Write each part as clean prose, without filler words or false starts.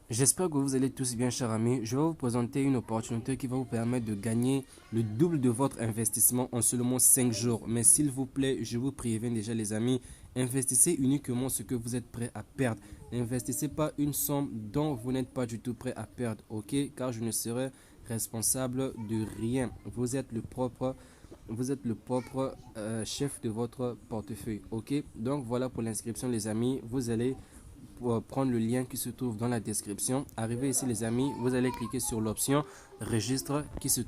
J'espère que vous allez tous bien, chers amis. Je vais vous présenter une opportunité qui va vous permettre de gagner le double de votre investissement en seulement 5 jours. Mais s'il vous plaît, je vous préviens déjà les amis, investissez uniquement ce que vous êtes prêt à perdre. N'investissez pas une somme dont vous n'êtes pas du tout prêt à perdre, ok? Car je ne serai responsable de rien. Vous êtes le propre chef de votre portefeuille, ok? Donc voilà pour l'inscription les amis. Vous allez pour prendre le lien qui se trouve dans la description. Arrivé ici les amis, vous allez cliquer sur l'option registre qui se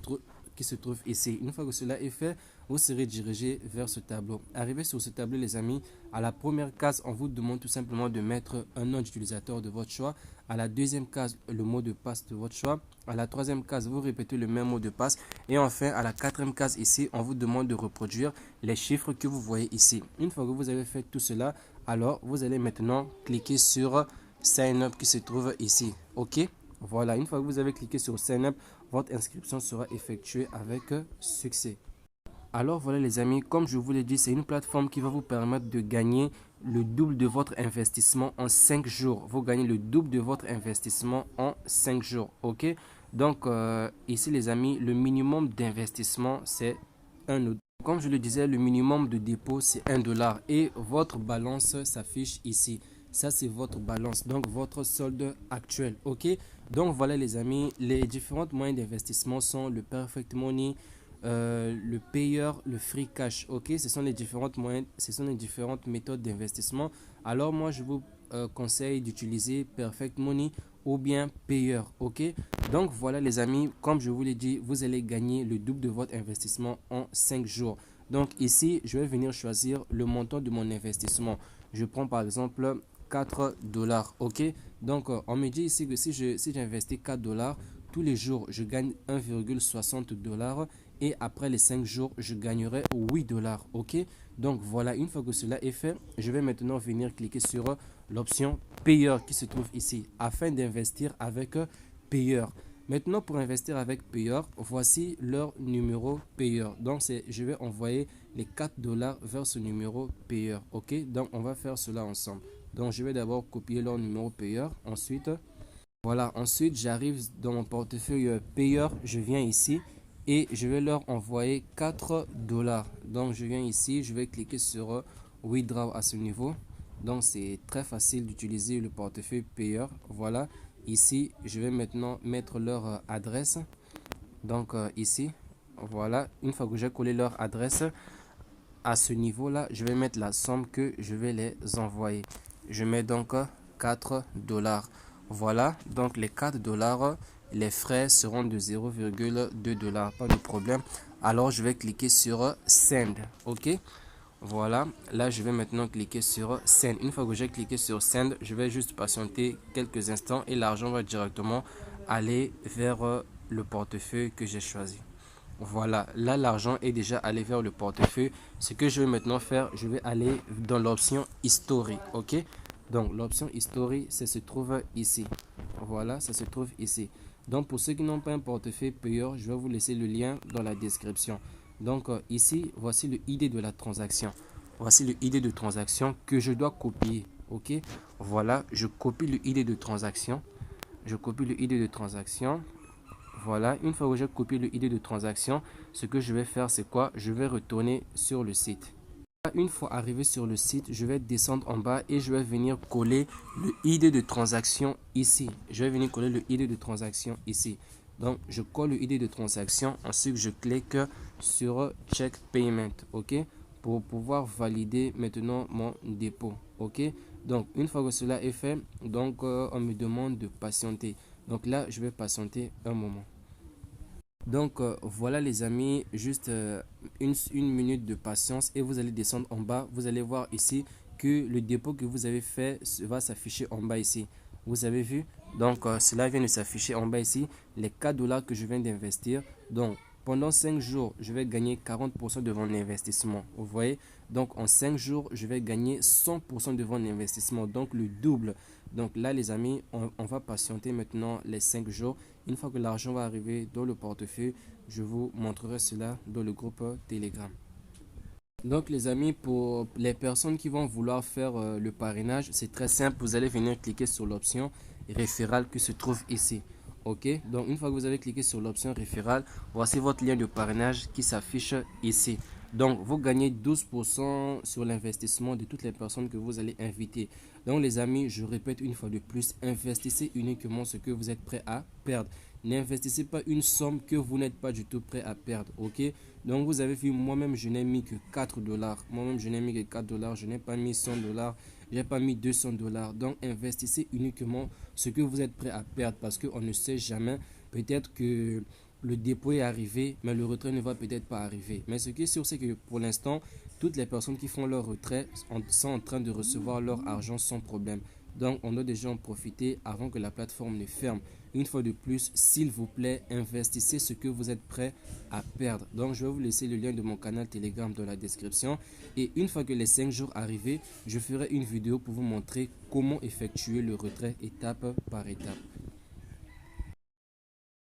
trouve ici. Une fois que cela est fait, vous serez dirigé vers ce tableau. Arrivé sur ce tableau les amis, à la première case, on vous demande tout simplement de mettre un nom d'utilisateur de votre choix. À la deuxième case, le mot de passe de votre choix. À la troisième case, vous répétez le même mot de passe. Et enfin, à la quatrième case ici, on vous demande de reproduire les chiffres que vous voyez ici. Une fois que vous avez fait tout cela, alors vous allez maintenant cliquer sur Sign Up qui se trouve ici. Ok, voilà, une fois que vous avez cliqué sur Sign Up, votre inscription sera effectuée avec succès. Alors voilà les amis, comme je vous l'ai dit, c'est une plateforme qui va vous permettre de gagner le double de votre investissement en 5 jours. Vous gagnez le double de votre investissement en 5 jours. Ok, donc ici les amis, le minimum d'investissement c'est 1 euro. Comme je le disais, le minimum de dépôt c'est 1 dollar et votre balance s'affiche ici. Ça c'est votre balance, donc votre solde actuel. Ok, donc voilà les amis, les différents moyens d'investissement sont le Perfect Money, le payeur, le free cash. Ok, ce sont les différentes moyens, ce sont les différentes méthodes d'investissement. Alors moi je vous conseille d'utiliser Perfect Money ou bien payeur. Ok, donc voilà les amis, comme je vous l'ai dit, vous allez gagner le double de votre investissement en 5 jours. Donc ici je vais venir choisir le montant de mon investissement. Je prends par exemple 4 dollars. Ok, donc on me dit ici que si j'investis 4 dollars tous les jours, je gagne 1,60 dollars et après les 5 jours, je gagnerai 8 dollars. Ok, donc voilà, une fois que cela est fait, je vais maintenant venir cliquer sur l'option payeur qui se trouve ici afin d'investir avec payeur. Maintenant, pour investir avec payeur, voici leur numéro payeur. Donc, je vais envoyer les 4 dollars vers ce numéro payeur. Ok, donc on va faire cela ensemble. Donc, je vais d'abord copier leur numéro payeur. Ensuite, j'arrive dans mon portefeuille payeur. Je viens ici et je vais leur envoyer 4 dollars. Donc, je viens ici, je vais cliquer sur Withdraw à ce niveau. Donc, c'est très facile d'utiliser le portefeuille payeur. Voilà. Ici, je vais maintenant mettre leur adresse. Donc, ici, voilà. Une fois que j'ai collé leur adresse, à ce niveau-là, je vais mettre la somme que je vais les envoyer. Je mets donc 4 dollars. Voilà. Donc, les 4 dollars, les frais seront de 0,2 dollars. Pas de problème. Alors, je vais cliquer sur Send. OK. Voilà, là je vais maintenant cliquer sur Send. Une fois que j'ai cliqué sur Send, je vais juste patienter quelques instants et l'argent va directement aller vers le portefeuille que j'ai choisi. Voilà, là l'argent est déjà allé vers le portefeuille. Ce que je vais maintenant faire, je vais aller dans l'option History. Ok, donc l'option History, ça se trouve ici. Voilà, ça se trouve ici. Donc pour ceux qui n'ont pas un portefeuille payeur, je vais vous laisser le lien dans la description. Donc ici, voici le ID de la transaction. Voici le ID de transaction que je dois copier. Ok, voilà, je copie le ID de transaction. Je copie le ID de transaction. Voilà, une fois que j'ai copié le ID de transaction, ce que je vais faire, c'est quoi? Je vais retourner sur le site. Une fois arrivé sur le site, je vais descendre en bas et je vais venir coller le ID de transaction ici. Je vais venir coller le ID de transaction ici. Donc, je colle le ID de transaction. Ensuite, je clique sur Check Payment. OK? Pour pouvoir valider maintenant mon dépôt. OK? Donc, une fois que cela est fait, donc, on me demande de patienter. Donc là, je vais patienter un moment. Donc voilà les amis, juste une minute de patience et vous allez descendre en bas. Vous allez voir ici que le dépôt que vous avez fait va s'afficher en bas ici. Vous avez vu? Donc cela vient de s'afficher en bas ici. Les 4 dollars que je viens d'investir. Donc pendant 5 jours, je vais gagner 40% de mon investissement. Vous voyez? Donc en 5 jours, je vais gagner 100% de mon investissement. Donc le double. Donc là les amis, on va patienter maintenant les 5 jours. Une fois que l'argent va arriver dans le portefeuille, je vous montrerai cela dans le groupe Telegram. Donc les amis, pour les personnes qui vont vouloir faire le parrainage, c'est très simple. Vous allez venir cliquer sur l'option référale qui se trouve ici. Ok, donc une fois que vous avez cliqué sur l'option référale, voici votre lien de parrainage qui s'affiche ici. Donc, vous gagnez 12% sur l'investissement de toutes les personnes que vous allez inviter. Donc, les amis, je répète une fois de plus, investissez uniquement ce que vous êtes prêt à perdre. N'investissez pas une somme que vous n'êtes pas du tout prêt à perdre. Ok, donc vous avez vu, moi-même, je n'ai mis que 4 dollars. Moi-même, je n'ai mis que 4 dollars. Je n'ai pas mis 100 dollars. Je n'ai pas mis 200 dollars. Donc, investissez uniquement ce que vous êtes prêt à perdre parce qu'on ne sait jamais. Peut-être que le dépôt est arrivé, mais le retrait ne va peut-être pas arriver. Mais ce qui est sûr, c'est que pour l'instant, toutes les personnes qui font leur retrait sont en train de recevoir leur argent sans problème. Donc, on doit déjà en profiter avant que la plateforme ne ferme. Une fois de plus, s'il vous plaît, investissez ce que vous êtes prêt à perdre. Donc, je vais vous laisser le lien de mon canal Telegram dans la description. Et une fois que les 5 jours arrivés, je ferai une vidéo pour vous montrer comment effectuer le retrait étape par étape.